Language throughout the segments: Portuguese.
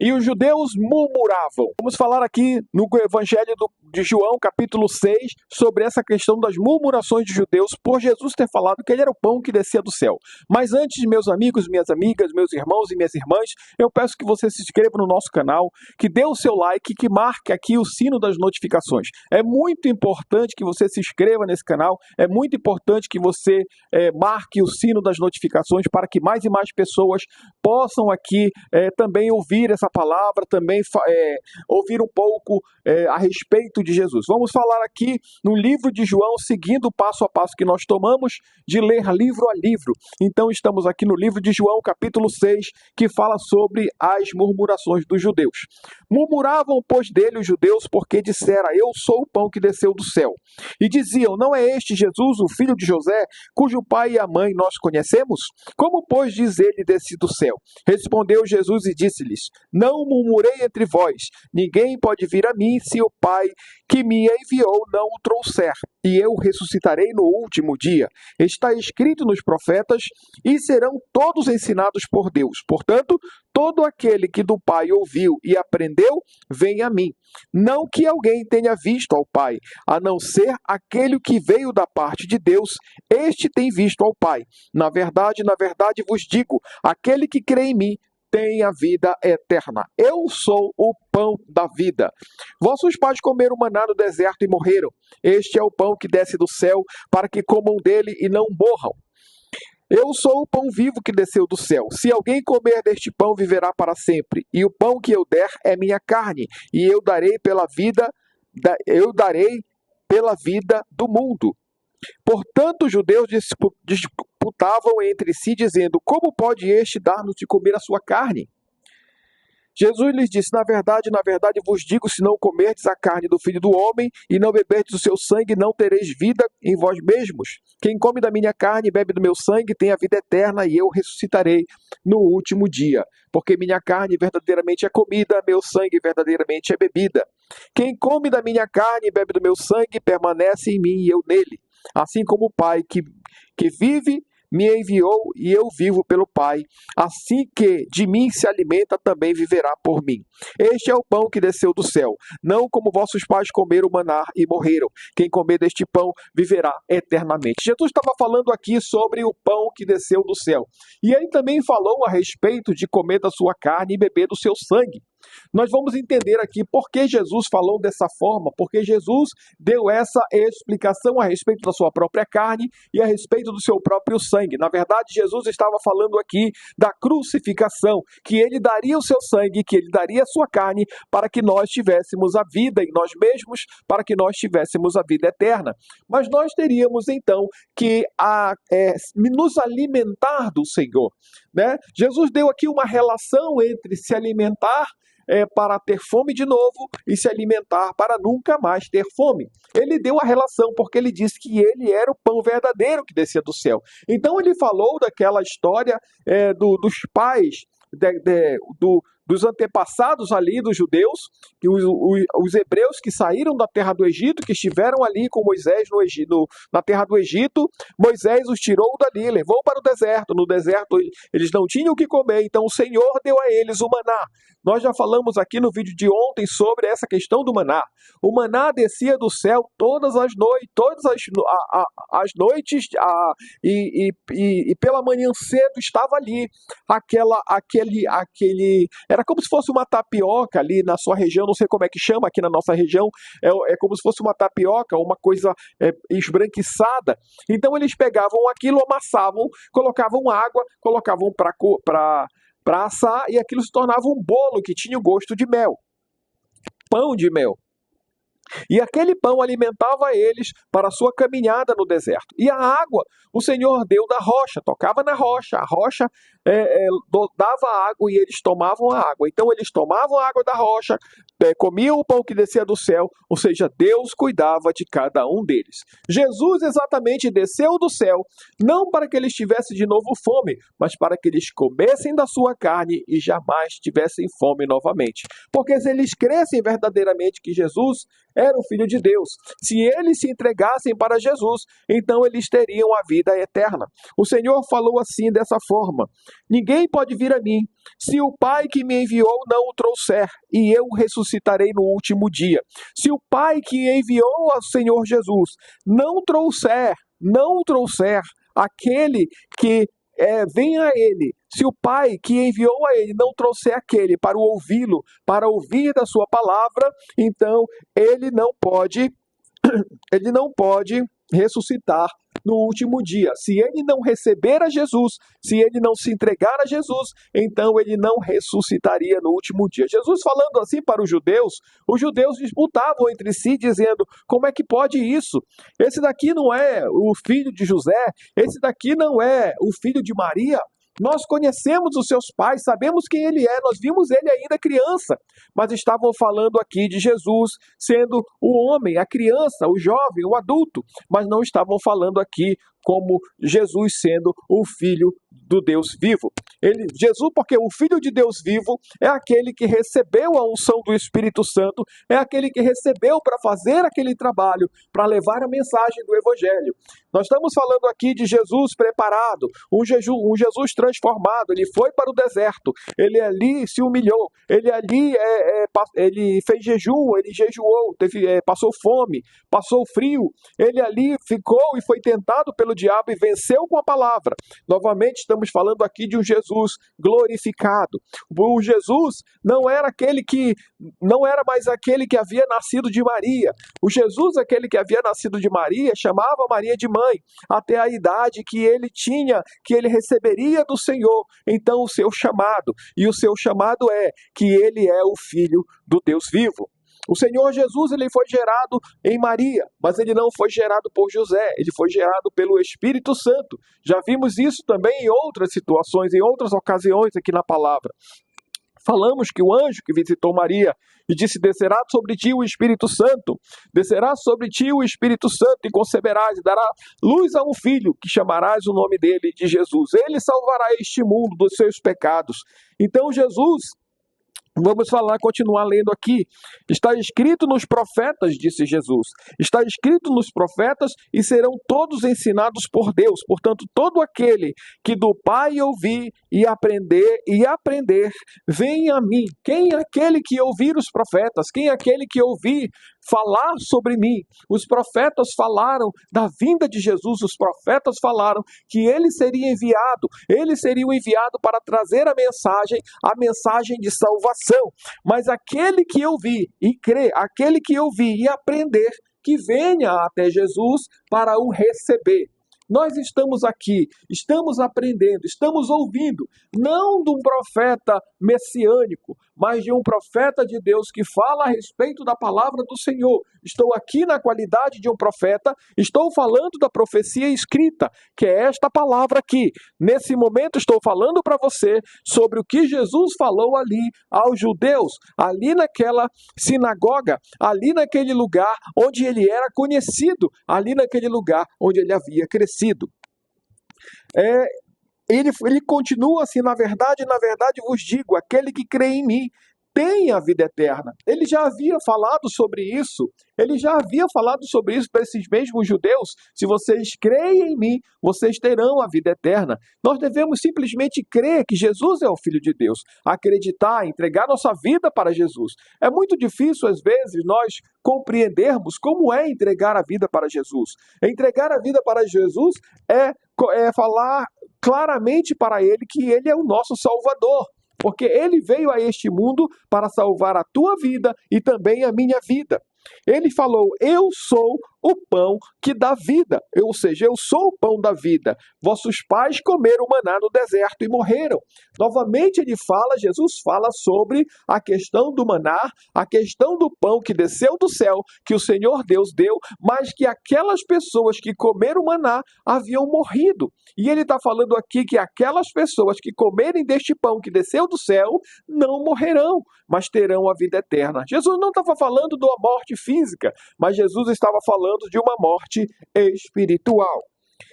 E os judeus murmuravam. Vamos falar aqui no Evangelho de João, capítulo 6, sobre essa questão das murmurações de judeus por Jesus ter falado que ele era o pão que descia do céu. Mas antes, meus amigos, minhas amigas, meus irmãos e minhas irmãs, eu peço que você se inscreva no nosso canal, que dê o seu like, que marque aqui o sino das notificações. É muito importante que você se inscreva nesse canal, é muito importante que você marque o sino das notificações para que mais e mais pessoas possam aqui também ouvir essa palavra, também ouvir um pouco a respeito de Jesus. Vamos falar aqui no livro de João, seguindo o passo a passo que nós tomamos de ler livro a livro. Então estamos aqui no livro de João, capítulo 6, que fala sobre as murmurações dos judeus. Murmuravam, pois, dele os judeus, porque dissera: eu sou o pão que desceu do céu. E diziam: não é este Jesus, o filho de José, cujo pai e a mãe nós conhecemos? Como, pois, diz ele, desci do céu? Respondeu Jesus e disse-lhes: não murmurei entre vós, ninguém pode vir a mim se o Pai que me enviou não o trouxer, e eu ressuscitarei no último dia. Está escrito nos profetas, e serão todos ensinados por Deus. Portanto, todo aquele que do Pai ouviu e aprendeu, vem a mim. Não que alguém tenha visto ao Pai, a não ser aquele que veio da parte de Deus, este tem visto ao Pai. Na verdade, vos digo, aquele que crê em mim, tem a vida eterna. Eu sou o pão da vida. Vossos pais comeram maná no deserto e morreram. Este é o pão que desce do céu, para que comam dele e não morram. Eu sou o pão vivo que desceu do céu. Se alguém comer deste pão, viverá para sempre. E o pão que eu der é minha carne, e eu darei pela vida do mundo. Portanto, os judeus disputavam entre si, dizendo: como pode este dar-nos de comer a sua carne? Jesus lhes disse: na verdade vos digo, se não comerdes a carne do Filho do Homem e não beberdes o seu sangue, não tereis vida em vós mesmos. Quem come da minha carne e bebe do meu sangue tem a vida eterna, e eu ressuscitarei no último dia. Porque minha carne verdadeiramente é comida, meu sangue verdadeiramente é bebida. Quem come da minha carne e bebe do meu sangue permanece em mim e eu nele. Assim como o Pai que vive me enviou e eu vivo pelo Pai, assim que de mim se alimenta, também viverá por mim. Este é o pão que desceu do céu, não como vossos pais comeram maná e morreram. Quem comer deste pão viverá eternamente. Jesus estava falando aqui sobre o pão que desceu do céu. E ele também falou a respeito de comer da sua carne e beber do seu sangue. Nós vamos entender aqui por que Jesus falou dessa forma, porque Jesus deu essa explicação a respeito da sua própria carne e a respeito do seu próprio sangue. Na verdade, Jesus estava falando aqui da crucificação, que ele daria o seu sangue, que ele daria a sua carne para que nós tivéssemos a vida em nós mesmos, para que nós tivéssemos a vida eterna. Mas nós teríamos então que nos alimentar do Senhor, né? Jesus deu aqui uma relação entre se alimentar para ter fome de novo e se alimentar para nunca mais ter fome. Ele deu a relação porque ele disse que ele era o pão verdadeiro que descia do céu. Então ele falou daquela história dos pais, dos antepassados ali dos judeus, que os hebreus que saíram da terra do Egito, que estiveram ali com Moisés na terra do Egito. Moisés os tirou dali, levou para o deserto. No deserto eles não tinham o que comer, então o Senhor deu a eles o maná. Nós já falamos aqui no vídeo de ontem sobre essa questão do maná. O maná descia do céu todas as noites, e pela manhã cedo estava ali era como se fosse uma tapioca ali na sua região, não sei como é que chama aqui na nossa região, é como se fosse uma tapioca, uma coisa esbranquiçada. Então eles pegavam aquilo, amassavam, colocavam água, colocavam para assar, e aquilo se tornava um bolo que tinha o gosto de mel, pão de mel. E aquele pão alimentava eles para a sua caminhada no deserto. E a água, o Senhor deu da rocha, tocava na rocha, a rocha dava água e eles tomavam a água. Então eles tomavam a água da rocha, comiam o pão que descia do céu, ou seja, Deus cuidava de cada um deles. Jesus exatamente desceu do céu, não para que eles tivessem de novo fome, mas para que eles comessem da sua carne e jamais tivessem fome novamente. Porque se eles crescem verdadeiramente que Jesus era o Filho de Deus. Se eles se entregassem para Jesus, então eles teriam a vida eterna. O Senhor falou assim, dessa forma: ninguém pode vir a mim se o Pai que me enviou não o trouxer, e eu ressuscitarei no último dia. Se o Pai que enviou ao Senhor Jesus não trouxer aquele que vem a ele, se o Pai que enviou a ele não trouxer aquele para ouvi-lo, para ouvir da sua palavra, então ele não pode ressuscitar no último dia. Se ele não receber a Jesus, se ele não se entregar a Jesus, então ele não ressuscitaria no último dia. Jesus falando assim para os judeus disputavam entre si, dizendo: como é que pode isso? Esse daqui não é o filho de José, esse daqui não é o filho de Maria. Nós conhecemos os seus pais, sabemos quem ele é, nós vimos ele ainda criança. Mas estavam falando aqui de Jesus sendo o homem, a criança, o jovem, o adulto. Mas não estavam falando aqui como Jesus sendo o Filho do Deus vivo. Jesus, porque o Filho de Deus vivo é aquele que recebeu a unção do Espírito Santo, é aquele que recebeu para fazer aquele trabalho, para levar a mensagem do Evangelho. Nós estamos falando aqui de Jesus preparado, um Jesus transformado. Ele foi para o deserto, ele ali se humilhou, ele ali ele fez jejum, ele jejuou, passou fome, passou frio, ele ali ficou e foi tentado pelo diabo e venceu com a palavra. Novamente estamos falando aqui de um Jesus glorificado. O Jesus não era mais aquele que havia nascido de Maria. O Jesus, aquele que havia nascido de Maria, chamava Maria de mãe, até a idade que ele tinha, que ele receberia do Senhor, então o seu chamado. E o seu chamado é que ele é o Filho do Deus vivo. O Senhor Jesus, ele foi gerado em Maria, mas ele não foi gerado por José, ele foi gerado pelo Espírito Santo. Já vimos isso também em outras situações, em outras ocasiões aqui na palavra. Falamos que o anjo que visitou Maria e disse: descerá sobre ti o Espírito Santo, descerá sobre ti o Espírito Santo e conceberás e dará luz a um filho, que chamarás o nome dele de Jesus. Ele salvará este mundo dos seus pecados. Então Jesus, vamos continuar lendo aqui. Está escrito nos profetas, disse Jesus. Está escrito nos profetas e serão todos ensinados por Deus. Portanto, todo aquele que do Pai ouvir e aprender, vem a mim. Quem é aquele que ouvir os profetas? Quem é aquele que ouvir falar sobre mim? Os profetas falaram da vinda de Jesus. Os profetas falaram que ele seria enviado para trazer a mensagem de salvação. Mas aquele que ouvir e crer, aquele que ouvir e aprender, que venha até Jesus para o receber. Nós estamos aqui, estamos aprendendo, estamos ouvindo, não de um profeta messiânico, mas de um profeta de Deus que fala a respeito da palavra do Senhor. Estou aqui na qualidade de um profeta, estou falando da profecia escrita, que é esta palavra aqui. Nesse momento estou falando para você sobre o que Jesus falou ali aos judeus, ali naquela sinagoga, ali naquele lugar onde ele era conhecido, ali naquele lugar onde ele havia crescido. Ele continua assim: na verdade vos digo, aquele que crê em mim tem a vida eterna. Ele já havia falado sobre isso para esses mesmos judeus: se vocês creem em mim, vocês terão a vida eterna. Nós devemos simplesmente crer que Jesus é o Filho de Deus, acreditar, entregar nossa vida para Jesus. É muito difícil, às vezes, nós compreendermos como é entregar a vida para Jesus. Entregar a vida para Jesus é falar claramente para ele que ele é o nosso Salvador. Porque ele veio a este mundo para salvar a tua vida e também a minha vida. Ele falou: eu sou o pão que dá vida, ou seja, eu sou o pão da vida. Vossos pais comeram maná no deserto e morreram. Novamente Jesus fala sobre a questão do maná, a questão do pão que desceu do céu, que o Senhor Deus deu, mas que aquelas pessoas que comeram maná haviam morrido. E ele está falando aqui que aquelas pessoas que comerem deste pão que desceu do céu não morrerão, mas terão a vida eterna. Jesus não estava falando de uma morte física, mas Jesus estava falando de uma morte espiritual.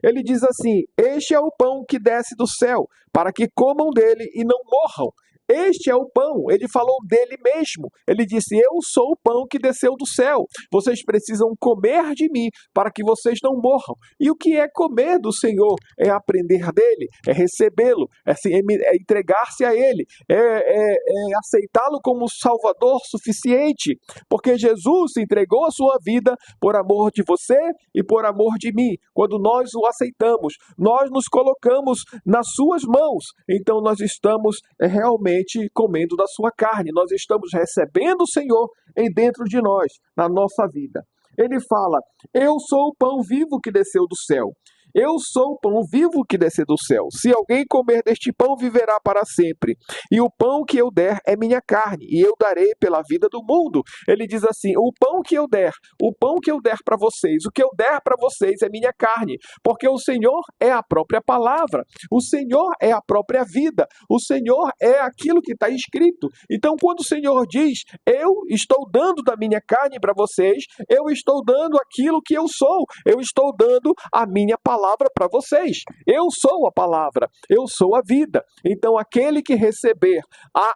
Ele diz assim: este é o pão que desce do céu, para que comam dele e não morram. Este é o pão. Ele falou dele mesmo. Ele disse: eu sou o pão que desceu do céu. Vocês precisam comer de mim para que vocês não morram. E o que é comer do Senhor? É aprender dele, é recebê-lo, é entregar-se a ele, é aceitá-lo como Salvador suficiente, porque Jesus entregou a sua vida por amor de você e por amor de mim. Quando nós o aceitamos, nós nos colocamos nas suas mãos, então nós estamos realmente comendo da sua carne, nós estamos recebendo o Senhor em dentro de nós, na nossa vida. Ele fala: eu sou o pão vivo que desceu do céu. Eu sou o pão vivo que desceu do céu. Se alguém comer deste pão, viverá para sempre. E o pão que eu der é minha carne, e eu darei pela vida do mundo. Ele diz assim: o pão que eu der para vocês, o que eu der para vocês é minha carne, porque o Senhor é a própria palavra, o Senhor é a própria vida, o Senhor é aquilo que está escrito. Então, quando o Senhor diz: eu estou dando da minha carne para vocês, eu estou dando aquilo que eu sou, eu estou dando a minha palavra para vocês. Eu sou a palavra, eu sou a vida. Então, aquele que receber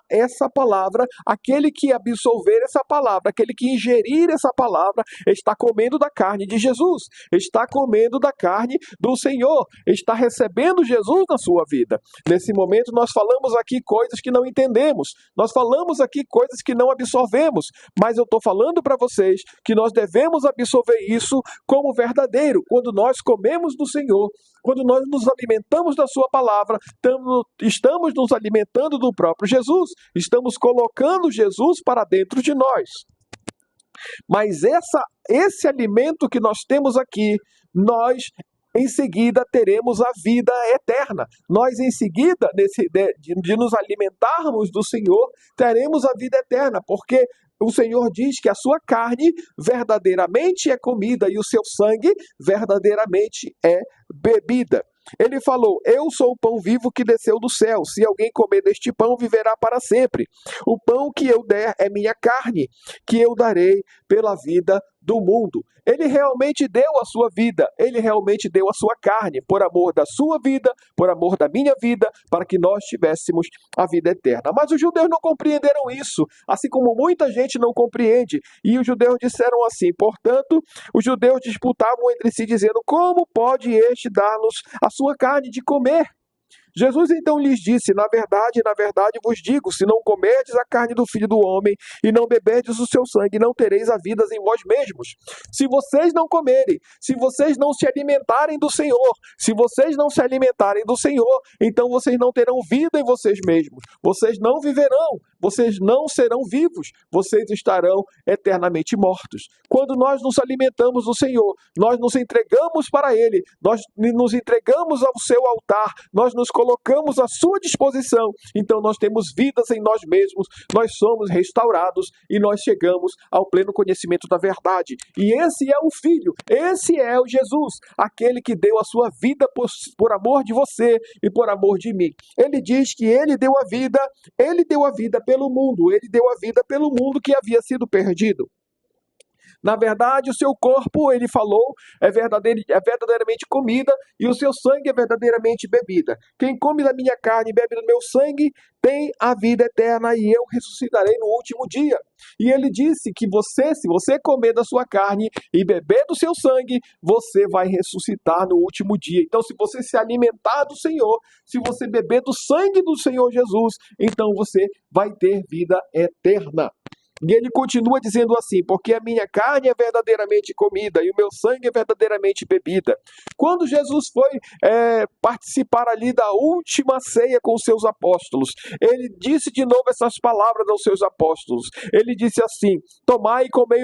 essa palavra, aquele que absorver essa palavra, aquele que ingerir essa palavra, está comendo da carne de Jesus, está comendo da carne do Senhor, está recebendo Jesus na sua vida. Nesse momento, nós falamos aqui coisas que não entendemos, nós falamos aqui coisas que não absorvemos, mas eu estou falando para vocês que nós devemos absorver isso como verdadeiro. Quando nós comemos do Senhor, quando nós nos alimentamos da sua palavra, estamos nos alimentando do próprio Jesus, estamos colocando Jesus para dentro de nós. Mas esse alimento que nós temos aqui, nós em seguida teremos a vida eterna. Nós em seguida, de nos alimentarmos do Senhor, teremos a vida eterna, porque o Senhor diz que a sua carne verdadeiramente é comida e o seu sangue verdadeiramente é bebida. Ele falou: eu sou o pão vivo que desceu do céu. Se alguém comer deste pão, viverá para sempre. O pão que eu der é minha carne, que eu darei pela vida do mundo. Ele realmente deu a sua vida, ele realmente deu a sua carne, por amor da sua vida, por amor da minha vida, para que nós tivéssemos a vida eterna. Mas os judeus não compreenderam isso, assim como muita gente não compreende. E os judeus disseram assim: portanto, os judeus disputavam entre si, dizendo: como pode este dar-nos a sua carne de comer? Jesus então lhes disse: na verdade vos digo, se não comerdes a carne do Filho do Homem e não beberdes o seu sangue, não tereis a vida em vós mesmos. Se vocês não comerem, se vocês não se alimentarem do Senhor, se vocês não se alimentarem do Senhor, então vocês não terão vida em vocês mesmos. Vocês não viverão, vocês não serão vivos, vocês estarão eternamente mortos. Quando nós nos alimentamos do Senhor, nós nos entregamos para Ele, nós nos entregamos ao seu altar, nós nos colocamos à sua disposição, então nós temos vidas em nós mesmos, nós somos restaurados e nós chegamos ao pleno conhecimento da verdade. E esse é o Filho, esse é o Jesus, aquele que deu a sua vida por amor de você e por amor de mim. Ele diz que ele deu a vida pelo mundo, ele deu a vida pelo mundo que havia sido perdido. Na verdade, o seu corpo, ele falou, é verdadeiramente comida, e o seu sangue é verdadeiramente bebida. Quem come da minha carne e bebe do meu sangue tem a vida eterna, e eu ressuscitarei no último dia. E ele disse que se você comer da sua carne e beber do seu sangue, você vai ressuscitar no último dia. Então, se você se alimentar do Senhor, se você beber do sangue do Senhor Jesus, então você vai ter vida eterna. E ele continua dizendo assim: porque a minha carne é verdadeiramente comida e o meu sangue é verdadeiramente bebida. Quando Jesus foi participar ali da última ceia com os seus apóstolos, ele disse de novo essas palavras aos seus apóstolos. Ele disse assim: tomai e comei,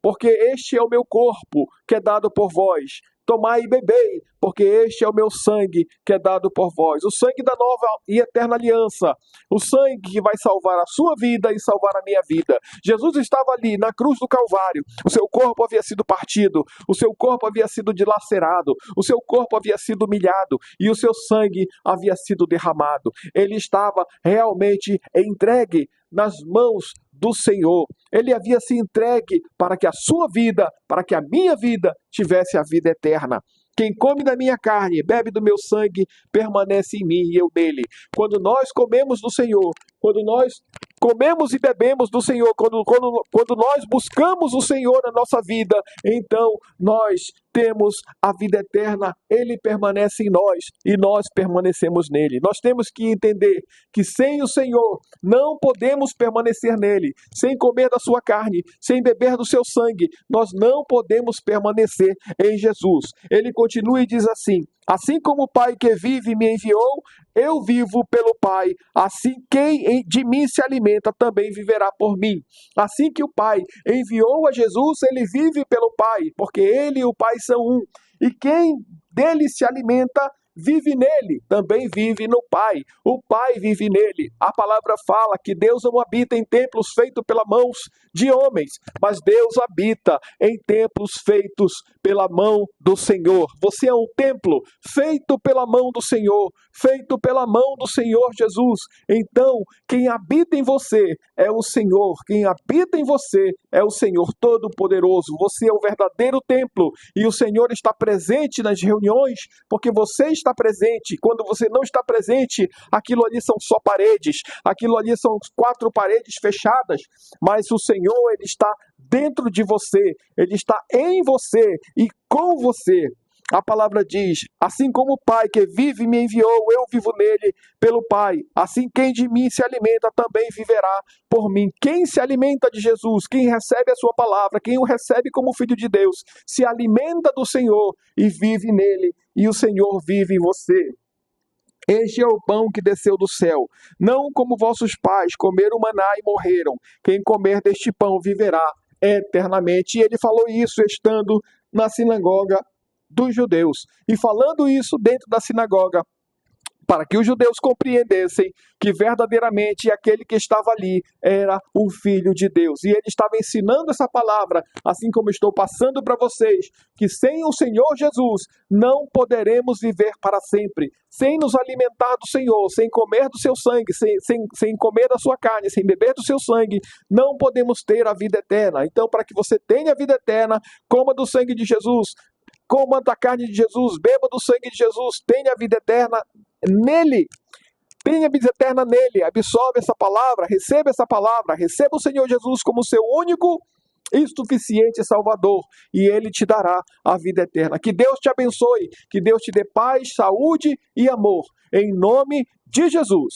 porque este é o meu corpo que é dado por vós. Tomai e bebei, porque este é o meu sangue que é dado por vós. O sangue da nova e eterna aliança. O sangue que vai salvar a sua vida e salvar a minha vida. Jesus estava ali na cruz do Calvário. O seu corpo havia sido partido. O seu corpo havia sido dilacerado. O seu corpo havia sido humilhado. E o seu sangue havia sido derramado. Ele estava realmente entregue nas mãos do Senhor. Ele havia se entregue para que a sua vida, para que a minha vida tivesse a vida eterna. Quem come da minha carne e bebe do meu sangue permanece em mim e eu nele. Quando nós comemos do Senhor, quando nós comemos e bebemos do Senhor, quando nós buscamos o Senhor na nossa vida, então nós temos a vida eterna, Ele permanece em nós e nós permanecemos nele. Nós temos que entender que sem o Senhor não podemos permanecer nele, sem comer da sua carne, sem beber do seu sangue, nós não podemos permanecer em Jesus. Ele continua e diz assim: assim como o Pai que vive me enviou, eu vivo pelo Pai, assim quem de mim se alimenta também viverá por mim. Assim que o Pai enviou a Jesus, ele vive pelo Pai, porque ele e o Pai são um. E quem dele se alimenta vive nele, também vive no Pai. O Pai vive nele. A palavra fala que Deus não habita em templos feitos pelas mãos de homens, mas Deus habita em templos feitos pela mão do Senhor. Você é um templo feito pela mão do Senhor, feito pela mão do Senhor Jesus. Então, quem habita em você é o Senhor. Quem habita em você é o Senhor Todo-Poderoso. Você é o verdadeiro templo e o Senhor está presente nas reuniões porque você está presente. Quando você não está presente, aquilo ali são só paredes, aquilo ali são 4 paredes fechadas, mas o Senhor, ele está dentro de você, ele está em você e com você. A palavra diz: assim como o Pai que vive me enviou, eu vivo nele pelo Pai. Assim quem de mim se alimenta também viverá por mim. Quem se alimenta de Jesus, quem recebe a sua palavra, quem o recebe como filho de Deus, se alimenta do Senhor e vive nele, e o Senhor vive em você. Este é o pão que desceu do céu, não como vossos pais comeram maná e morreram. Quem comer deste pão viverá eternamente. E ele falou isso estando na sinagoga dos judeus. E falando isso dentro da sinagoga, para que os judeus compreendessem que verdadeiramente aquele que estava ali era o Filho de Deus. E ele estava ensinando essa palavra, assim como estou passando para vocês, que sem o Senhor Jesus não poderemos viver para sempre. Sem nos alimentar do Senhor, sem comer do seu sangue, sem comer da sua carne, sem beber do seu sangue, não podemos ter a vida eterna. Então, para que você tenha a vida eterna, coma do sangue de Jesus, coma da carne de Jesus, beba do sangue de Jesus, tenha a vida eterna nele. Tenha vida eterna nele. Absorve essa palavra, receba o Senhor Jesus como seu único e suficiente Salvador, e ele te dará a vida eterna. Que Deus te abençoe, que Deus te dê paz, saúde e amor, em nome de Jesus.